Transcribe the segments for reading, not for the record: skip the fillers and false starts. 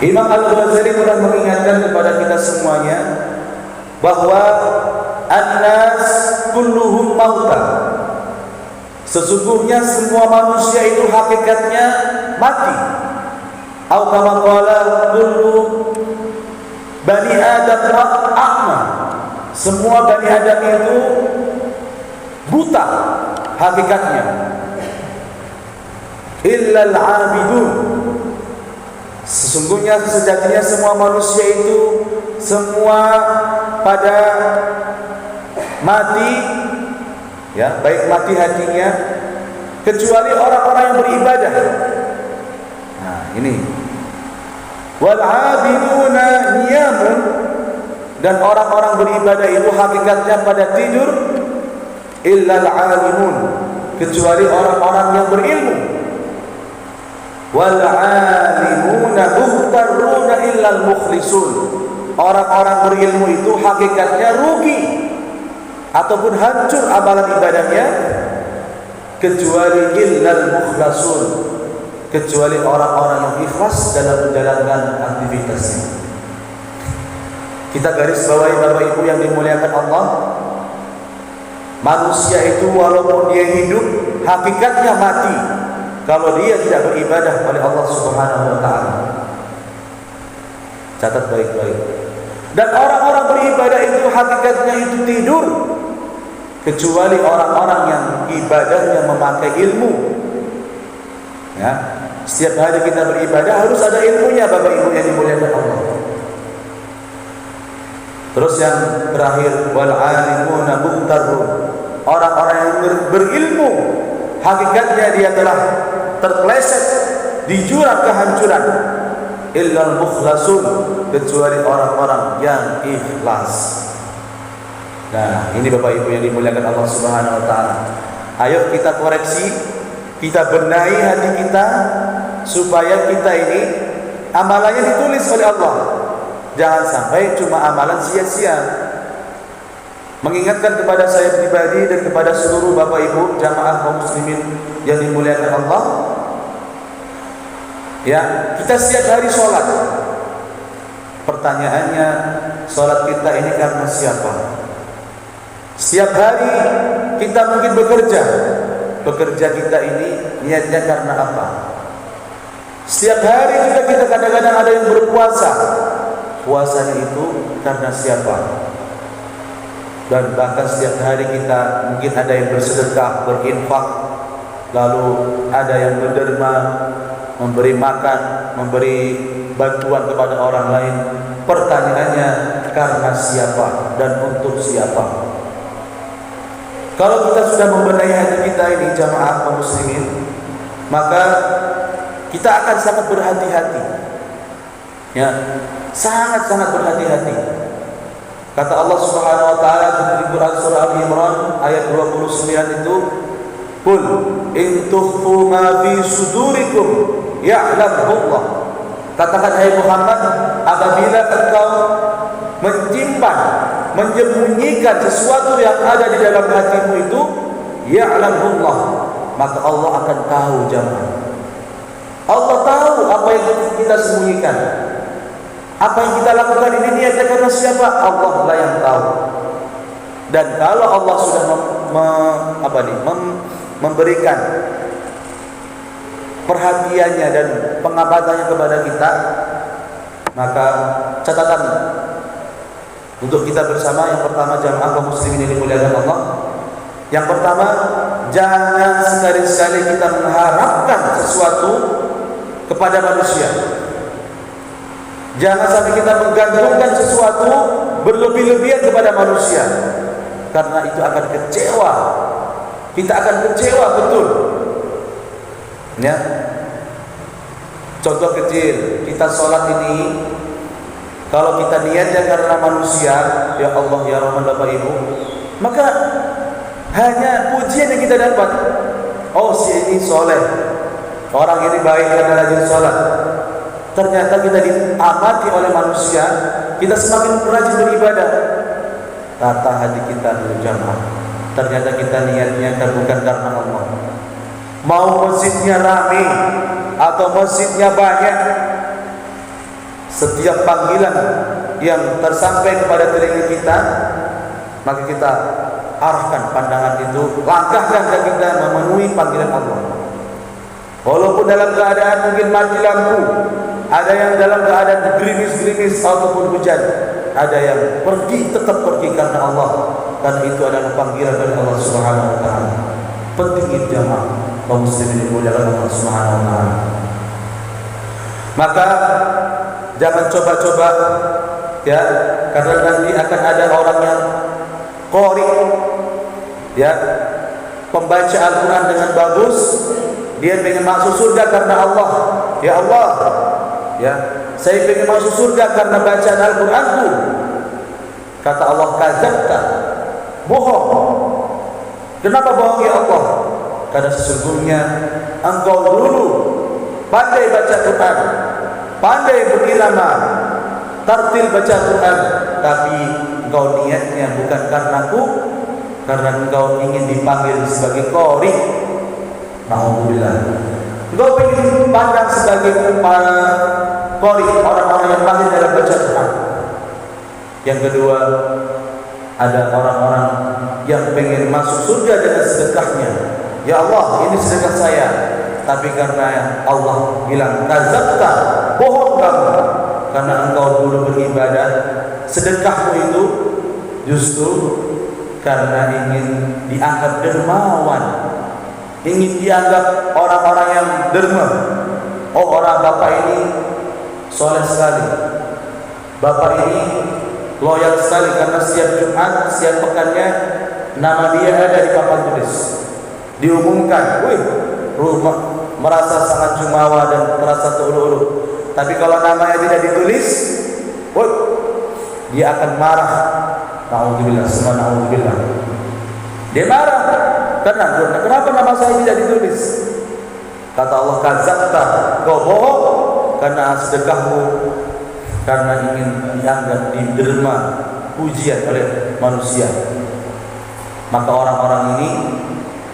Imam Al-Ghazali pernah mengingatkan kepada kita semuanya bahwa an-nas kulluhum mauta. Sesungguhnya semua manusia itu hakikatnya mati. Atau kama qala kullu bani Adam a'ma. Semua bani Adam itu buta hakikatnya. Illa al-'abidun. Sesungguhnya sejatinya semua manusia itu semua pada mati, ya, baik mati hatinya, kecuali orang-orang yang beribadah. Nah, ini wal 'abiduna niyamun, dan orang-orang beribadah itu hakikatnya pada tidur. Illal 'alimun, kecuali orang-orang yang berilmu. Wal 'alimuna muhtaruna illal mukhlisun, orang-orang berilmu itu hakikatnya rugi ataupun hancur amalan ibadahnya, kecuali illal mukhlasun, kecuali orang-orang yang ikhlas dalam menjalankan aktivitasnya. Kita garis bawahi Bapak Ibu yang dimuliakan Allah, manusia itu walaupun dia hidup hakikatnya mati kalau dia tidak beribadah oleh Allah Subhanahu wa taala. Catat baik-baik. Dan orang-orang beribadah itu hakikatnya itu tidur, kecuali orang-orang yang ibadahnya memakai ilmu. Ya, setiap hari kita beribadah harus ada ilmunya Bapak Ibu yang dimuliakan Allah. Terus yang terakhir, wal 'alimuna muhtarun, orang-orang yang berilmu hakikatnya dia telah terpeleset di jurang kehancuran. Illal mukhlasun, kecuali orang-orang yang ikhlas. Nah, ini Bapak Ibu yang dimuliakan Allah Subhanahu wa taala. Ayo kita koreksi, kita benahi hati kita supaya kita ini amalannya ditulis oleh Allah. Jangan sampai cuma amalan sia-sia. Mengingatkan kepada saya pribadi dan kepada seluruh Bapak Ibu jamaah kaum muslimin yang dimuliakan Allah, ya, kita setiap hari sholat. Pertanyaannya, sholat kita ini karena siapa? Setiap hari kita mungkin bekerja. Bekerja kita ini niatnya karena apa? Setiap hari juga kita kadang-kadang ada yang berpuasa. Puasanya itu karena siapa? Dan bahkan setiap hari kita mungkin ada yang bersedekah, berinfak, lalu ada yang berderma, memberi makan, memberi bantuan kepada orang lain. Pertanyaannya, karena siapa dan untuk siapa? Kalau kita sudah membenahi hati kita ini jamaah kaum muslimin, maka kita akan sangat berhati-hati. Ya, sangat-sangat berhati-hati. Kata Allah Subhanahu wa taala di Quran surah Al-Imran ayat 29 itu, "Qul in tukhfu ma fi sudurikum ya'lamullah." Katakan hai Muhammad, apabila engkau menyimpan, menyembunyikan sesuatu yang ada di dalam hatimu itu, ya'lamullah, maka Allah akan tahu jemaah. Allah tahu apa yang kita sembunyikan. Apa yang kita lakukan ini niatnya karena siapa? Allah lah yang tahu. Dan kalau Allah sudah memberikan perhatiannya dan pengabatannya kepada kita, maka catatan untuk kita bersama, yang pertama jamaah kaum muslimin yang dimuliakan Allah, yang pertama, jangan sekali-sekali kita mengharapkan sesuatu kepada manusia. Jangan sampai kita menggantungkan sesuatu berlebih-lebihan kepada manusia, karena itu akan kecewa. Kita akan kecewa betul. Ya. Contoh kecil, kita sholat ini, kalau kita niatnya karena manusia, ya Allah ya Rahman Bapak Ibu, maka hanya pujian yang kita dapat. Oh, si ini soleh, orang ini baik karena rajin sholat. Ternyata kita diamati oleh manusia, kita semakin rajin beribadah. Tata hati kita dulu jamaah. Ternyata kita niatnya bukan karena Allah. Mau masjidnya ramai atau masjidnya banyak, Setiap panggilan yang tersampai kepada telinga kita, maka kita arahkan pandangan itu, langkahkan kaki kita memenuhi panggilan Allah. Walaupun dalam keadaan mungkin mati lampu, ada yang dalam keadaan gerimis-gerimis ataupun hujan, ada yang pergi, tetap pergi karena Allah, karena itu adalah panggilan dari Allah Subhanahu wa taala. Penting jamaah kaum muslimin dimuliakan Allah Subhanahu wa taala. Maka jangan coba-coba ya, karena nanti akan ada orang yang qori ya, pembaca Al-Quran dengan bagus, dia ingin masuk surga karena Allah. Ya Allah, ya, saya ingin masuk surga karena bacaan Al-Quranku. Kata Allah, kadzabta, bohong. Kenapa bohong ya Allah? Karena sesungguhnya engkau dulu pandai baca Quran, pandai berilmu, tartil baca Quran, tapi engkau niatnya bukan karenaku, karena engkau ingin dipanggil sebagai qori. Alhamdulillah. Engkau ingin dipandang sebagai para qori, orang-orang yang mahir dalam baca Quran. Yang kedua, ada orang-orang yang pengen masuk surga dengan sedekahnya. Ya Allah, ini sedekah saya, tapi karena Allah bilang kadzabta, bohong kamu, karena engkau dulu beribadah, sedekahmu itu justru karena ingin dianggap dermawan, ingin dianggap orang-orang yang derma. Oh, orang bapak ini soleh sekali, bapak ini loyal sekali, karena setiap Jumat, setiap pekannya nama dia ada di papan tulis, diumumkan. Wih, rumah merasa sangat jumawa dan merasa terulu-ulu. Tapi kalau namanya tidak ditulis, wih, dia akan marah. Na'udzubillah, semua na'udzubillah. Dia marah karena kenapa nama saya tidak ditulis? Kata Allah, kadzabta, kau bohong karena sedekahmu, karena ingin dianggap diderma ujian oleh manusia. Maka orang-orang ini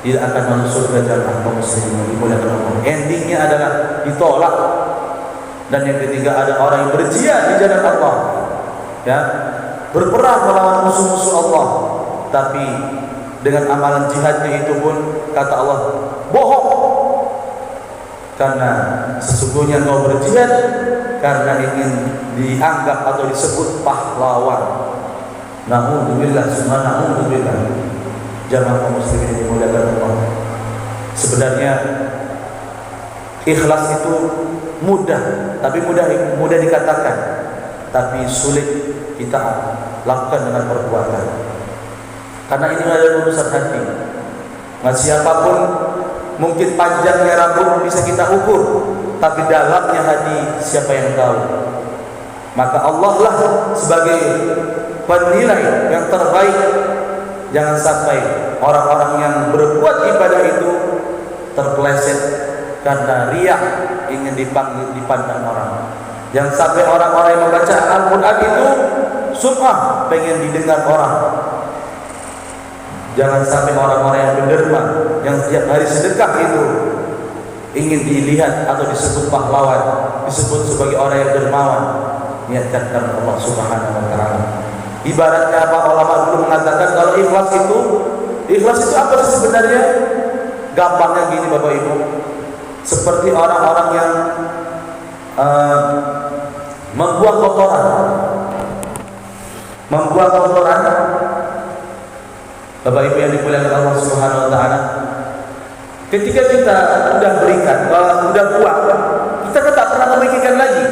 tidak akan masuk surga jamaah kaum muslimin dimuliakan Allah. Endingnya adalah ditolak. Dan yang ketiga, ada orang yang berjihad di jalan Allah, ya, berperang melawan musuh-musuh Allah, tapi dengan amalan jihadnya itu pun kata Allah bohong, karena sesungguhnya kau berjihad karena ingin dianggap atau disebut pahlawan. Na'udzubillah, summa na'udzubillah. Jamaah kaum muslimin dimuliakan Allah. Sebenarnya ikhlas itu mudah, tapi mudah dikatakan, tapi sulit kita lakukan dengan perbuatan. Karena ini adalah urusan hati. Nah, siapapun mungkin panjangnya rambut bisa kita ukur, tapi dalamnya hati siapa yang tahu? Maka Allah lah sebagai penilai yang terbaik. Jangan sampai orang-orang yang berbuat ibadah itu terpeleset karena riya, ingin dipandang orang. Jangan sampai orang-orang yang membaca Al-Quran itu sum'ah, pengen didengar orang. Jangan sampai orang-orang yang berderma, yang setiap hari sedekah itu ingin dilihat atau disebut pahlawan, disebut sebagai orang yang dermawan. Niatkan karena Allah Subhanahu wa taala. Ibaratnya apa ulama dulu mengatakan, kalau ikhlas itu apa sih sebenarnya? Gampangnya gini Bapak Ibu, seperti orang-orang yang membuang kotoran, Bapak Ibu yang dimuliakan Allah Subhanahu wa taala. Ketika kita sudah berikan, sudah buang, kita kan tak pernah memikirkan lagi.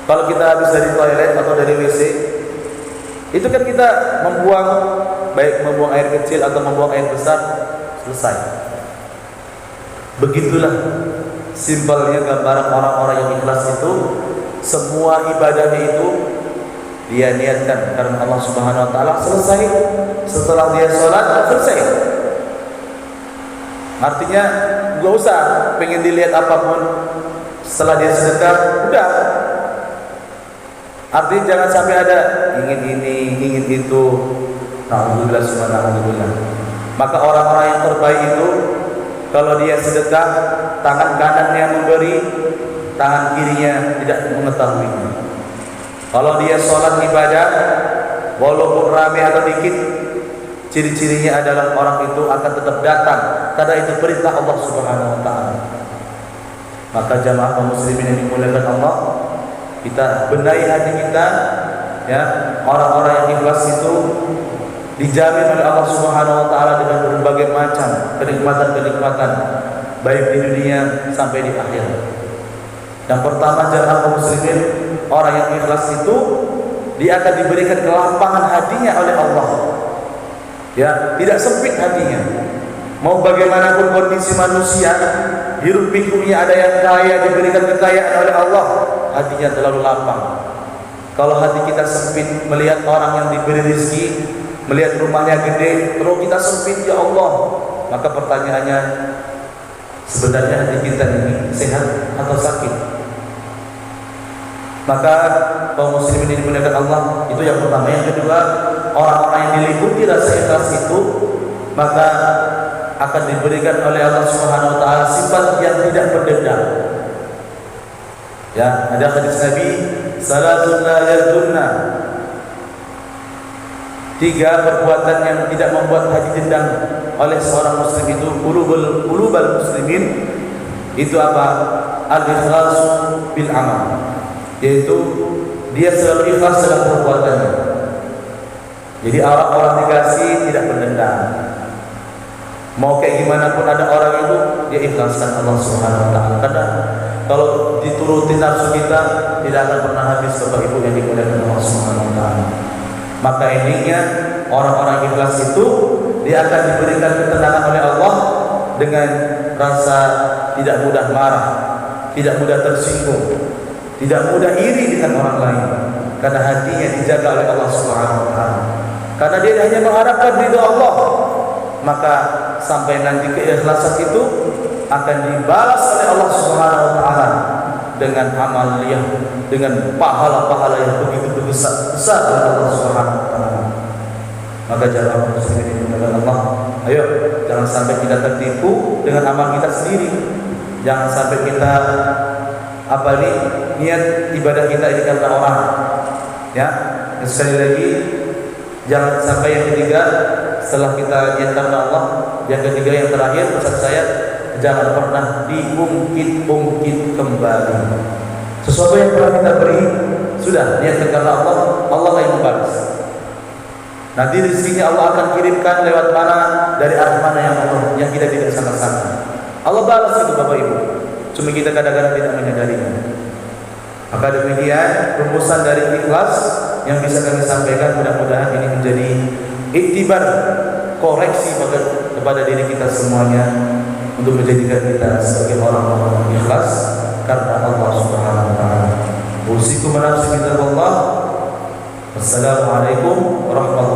Kalau kita habis dari toilet atau dari WC, itu kan kita membuang, baik membuang air kecil atau membuang air besar, selesai. Begitulah simpelnya gambaran orang-orang yang ikhlas itu. Semua ibadahnya itu dia niatkan karena Allah Subhanahu wa taala, selesai. Setelah dia sholat, selesai. Artinya gak usah pengen dilihat apapun. Setelah dia sedekah, udah. Artinya jangan sampai ada ingin ini, ingin itu. Alhamdulillah, subhanallah. Maka orang-orang yang terbaik itu, kalau dia sedekah, tangan kanannya memberi, tangan kirinya tidak mengetahuinya. Kalau dia sholat ibadah, walaupun ramai atau dikit, ciri-cirinya adalah orang itu akan tetap datang karena itu perintah Allah Subhanahu wa taala. Maka jamaah kaum muslimin yang dimuliakan Allah, kita benahi hati kita, ya. Orang-orang yang ikhlas itu dijamin oleh Allah Subhanahu wa taala dengan berbagai macam kenikmatan-kenikmatan baik di dunia sampai di akhirat. Yang pertama jamaah kaum muslimin, orang yang ikhlas itu dia akan diberikan kelapangan hatinya oleh Allah. Ya, tidak sempit hatinya. Mau bagaimanapun kondisi manusia, hirup pikuknya ada yang kaya, diberikan kekayaan oleh Allah, hatinya terlalu lapang. Kalau hati kita sempit melihat orang yang diberi rezeki, melihat rumahnya gede, terus kita sempit, ya Allah, maka pertanyaannya, sebenarnya hati kita ini sehat atau sakit? Maka kaum muslimin ini dimuliakan Allah, itu yang pertama. Yang kedua, orang-orang yang diliputi rasa ikhlas itu, maka akan diberikan oleh Allah Subhanahu wa taala sifat yang tidak berdendam. Ya, ada hadis Nabi, salatun la yadunna, 3 perbuatan yang tidak membuat hati dendam oleh seorang muslim itu, qulubul muslimin, itu apa? Al-ikhlasu bil amal, yaitu dia selalu ikhlas dalam perbuatannya. Jadi orang dikasih tidak berdendam. Mau kayak gimana pun ada orang itu dia ikhlaskan Allah Subhanahu wa taala. Karena kalau diturutin nafsu kita tidak akan pernah habis Bapak Ibu yang dimuliakan Allah Subhanahu wa taala. Maka ininya orang-orang ikhlas itu dia akan diberikan ketenangan oleh Allah dengan rasa tidak mudah marah, tidak mudah tersinggung, tidak mudah iri dengan orang lain, karena hatinya dijaga oleh Allah Subhanahu wa taala. Karena dia hanya mengharapkan ridha Allah, maka sampai nanti keikhlasan itu akan dibalas oleh Allah Subhanahu wa taala dengan amaliyah, dengan pahala-pahala yang begitu besar oleh Allah Subhanahu wa taala. Maka jamaah muslimin dengan Allah, ayo jangan sampai kita tertipu dengan amal kita sendiri. Jangan sampai kita niat ibadah kita ini karena orang, ya. Dan sekali lagi, jangan sampai yang ketiga, setelah kita niat karena Allah, yang ketiga yang terakhir pesan saya, jangan pernah diungkit-ungkit kembali. Sesuatu yang pernah kita beri, sudah niatkan karena Allah, Allah yang membalas. Nanti rezekinya Allah akan kirimkan lewat mana, dari arah mana yang kita tidak sangka-sangka. Allah balas itu Bapak Ibu. Cuma kita kadang-kadang tidak menyadarinya. Maka demikian rumusan dari ikhlas yang bisa kami sampaikan, mudah-mudahan ini menjadi iktibar, koreksi kepada diri kita semuanya untuk menjadikan kita sebagai orang-orang yang ikhlas karena Allah Subhanahu wa taala. Usikum nafsi bittaqwallah. Wassalamualaikum warahmatullahi wabarakatuh.